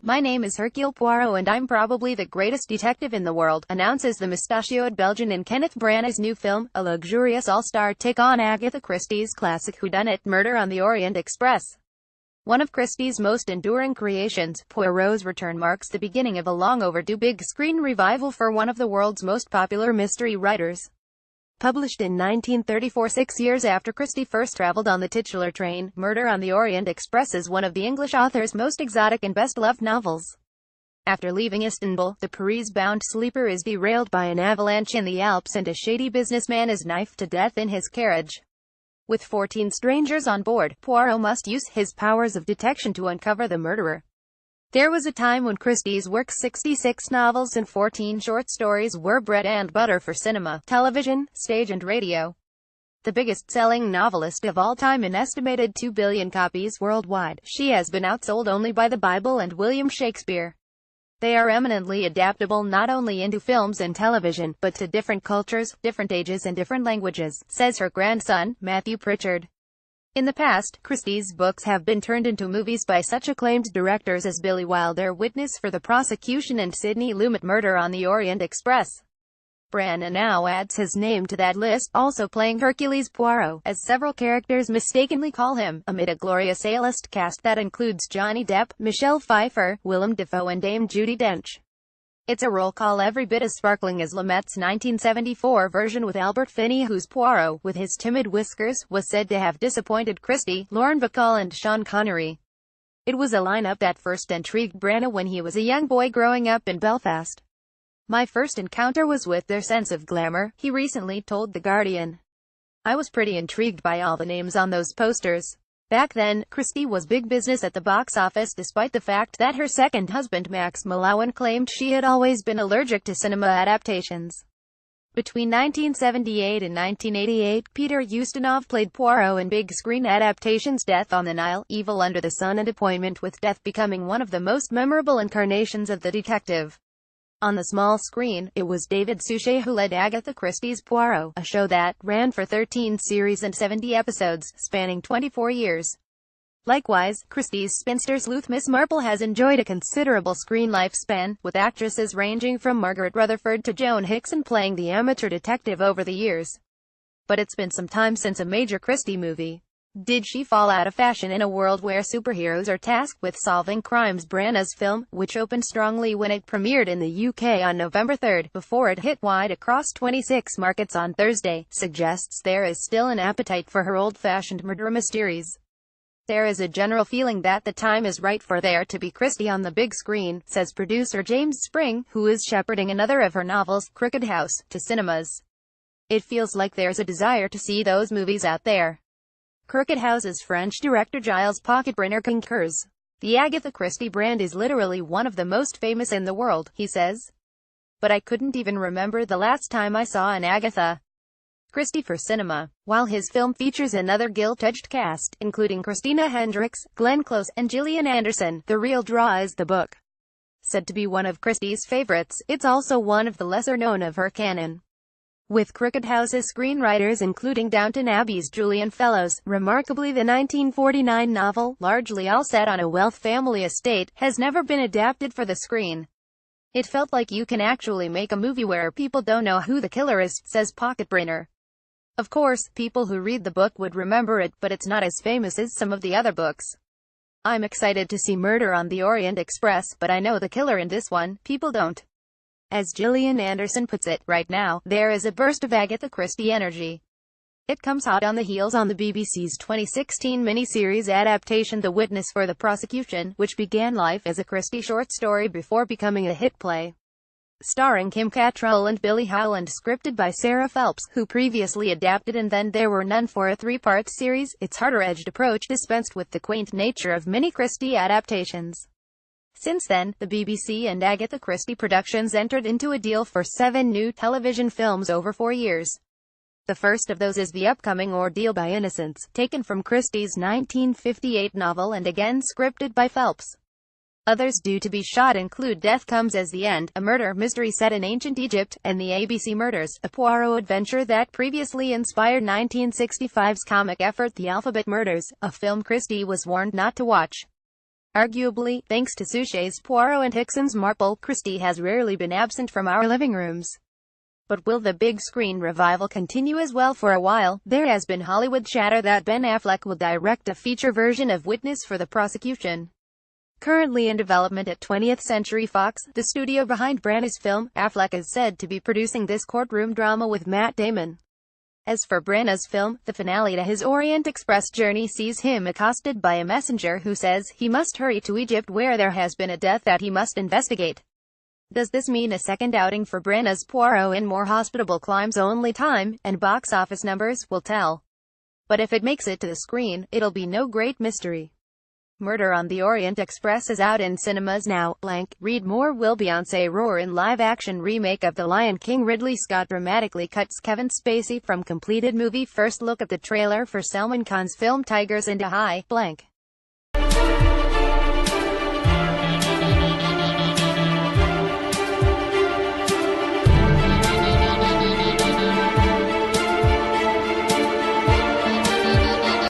"My name is Hercule Poirot and I'm probably the greatest detective in the world," announces the mustachioed Belgian in Kenneth Branagh's new film, a luxurious all-star take on Agatha Christie's classic whodunit, Murder on the Orient Express. One of Christie's most enduring creations, Poirot's return marks the beginning of a long-overdue big-screen revival for one of the world's most popular mystery writers. Published in 1934, 6 years after Christie first traveled on the titular train, Murder on the Orient Express is one of the English author's most exotic and best-loved novels. After leaving Istanbul, the Paris-bound sleeper is derailed by an avalanche in the Alps and a shady businessman is knifed to death in his carriage. With 14 strangers on board, Poirot must use his powers of detection to uncover the murderer. There was a time when Christie's work, 66 novels and 14 short stories, were bread and butter for cinema, television, stage and radio. The biggest-selling novelist of all time in estimated 2 billion copies worldwide, she has been outsold only by the Bible and William Shakespeare. They are eminently adaptable not only into films and television, but to different cultures, different ages and different languages, says her grandson, Matthew Pritchard. In the past, Christie's books have been turned into movies by such acclaimed directors as Billy Wilder, Witness for the Prosecution, and Sidney Lumet, Murder on the Orient Express. Branagh now adds his name to that list, also playing Hercule Poirot, as several characters mistakenly call him, amid a glorious A-list cast that includes Johnny Depp, Michelle Pfeiffer, Willem Dafoe and Dame Judi Dench. It's a roll call every bit as sparkling as Lumet's 1974 version with Albert Finney, whose Poirot, with his timid whiskers, was said to have disappointed Christie, Lauren Bacall and Sean Connery. It was a lineup that first intrigued Branagh when he was a young boy growing up in Belfast. "My first encounter was with their sense of glamour," he recently told The Guardian. "I was pretty intrigued by all the names on those posters." Back then, Christie was big business at the box office, despite the fact that her second husband Max Mallowan claimed she had always been allergic to cinema adaptations. Between 1978 and 1988, Peter Ustinov played Poirot in big-screen adaptations Death on the Nile, Evil Under the Sun and Appointment with Death becoming one of the most memorable incarnations of the detective. On the small screen, it was David Suchet who led Agatha Christie's Poirot, a show that ran for 13 series and 70 episodes, spanning 24 years. Likewise, Christie's spinster sleuth Miss Marple has enjoyed a considerable screen lifespan, with actresses ranging from Margaret Rutherford to Joan Hickson playing the amateur detective over the years. But it's been some time since a major Christie movie. Did she fall out of fashion in a world where superheroes are tasked with solving crimes? Branagh's film, which opened strongly when it premiered in the UK on November 3, before it hit wide across 26 markets on Thursday, suggests there is still an appetite for her old-fashioned murder mysteries. "There is a general feeling that the time is right for there to be Christie on the big screen," says producer James Spring, who is shepherding another of her novels, Crooked House, to cinemas. "It feels like there's a desire to see those movies out there." Crooked House's French director Gilles Pocketbrenner concurs. "The Agatha Christie brand is literally one of the most famous in the world," he says. "But I couldn't even remember the last time I saw an Agatha Christie for cinema." While his film features another gilt-edged cast, including Christina Hendricks, Glenn Close, and Gillian Anderson, the real draw is the book. Said to be one of Christie's favorites, it's also one of the lesser-known of her canon. With Crooked House's screenwriters including Downton Abbey's Julian Fellowes, remarkably the 1949 novel, largely all set on a wealth family estate, has never been adapted for the screen. "It felt like you can actually make a movie where people don't know who the killer is," says Pocketbrenner. "Of course, people who read the book would remember it, but it's not as famous as some of the other books. I'm excited to see Murder on the Orient Express, but I know the killer in this one, people don't." As Gillian Anderson puts it, "Right now, there is a burst of Agatha Christie energy. It comes hot on the heels on the BBC's 2016 miniseries adaptation The Witness for the Prosecution, which began life as a Christie short story before becoming a hit play. Starring Kim Cattrall and Billy Howland, scripted by Sarah Phelps, who previously adapted And Then There Were None for a 3-part series, its harder-edged approach dispensed with the quaint nature of many Christie adaptations. Since then, the BBC and Agatha Christie Productions entered into a deal for 7 new television films over 4 years. The first of those is the upcoming Ordeal by Innocence, taken from Christie's 1958 novel and again scripted by Phelps. Others due to be shot include Death Comes as the End, a murder mystery set in ancient Egypt, and The ABC Murders, a Poirot adventure that previously inspired 1965's comic effort The Alphabet Murders, a film Christie was warned not to watch. Arguably, thanks to Suchet's Poirot and Hickson's Marple, Christie has rarely been absent from our living rooms. But will the big screen revival continue as well? For a while, there has been Hollywood chatter that Ben Affleck will direct a feature version of Witness for the prosecution. Currently in development at 20th Century Fox, the studio behind Branagh's film, Affleck is said to be producing this courtroom drama with Matt Damon. As for Branagh's film, the finale to his Orient Express journey sees him accosted by a messenger who says he must hurry to Egypt where there has been a death that he must investigate. Does this mean a second outing for Branagh's Poirot in more hospitable climes? Only time, and box office numbers, will tell. But if it makes it to the screen, it'll be no great mystery. Murder on the Orient Express is out in cinemas now. Read more. Will Beyoncé roar in live-action remake of The Lion King? Ridley Scott dramatically cuts Kevin Spacey from completed movie. First look at the trailer for Salman Khan's film Tigers in the High.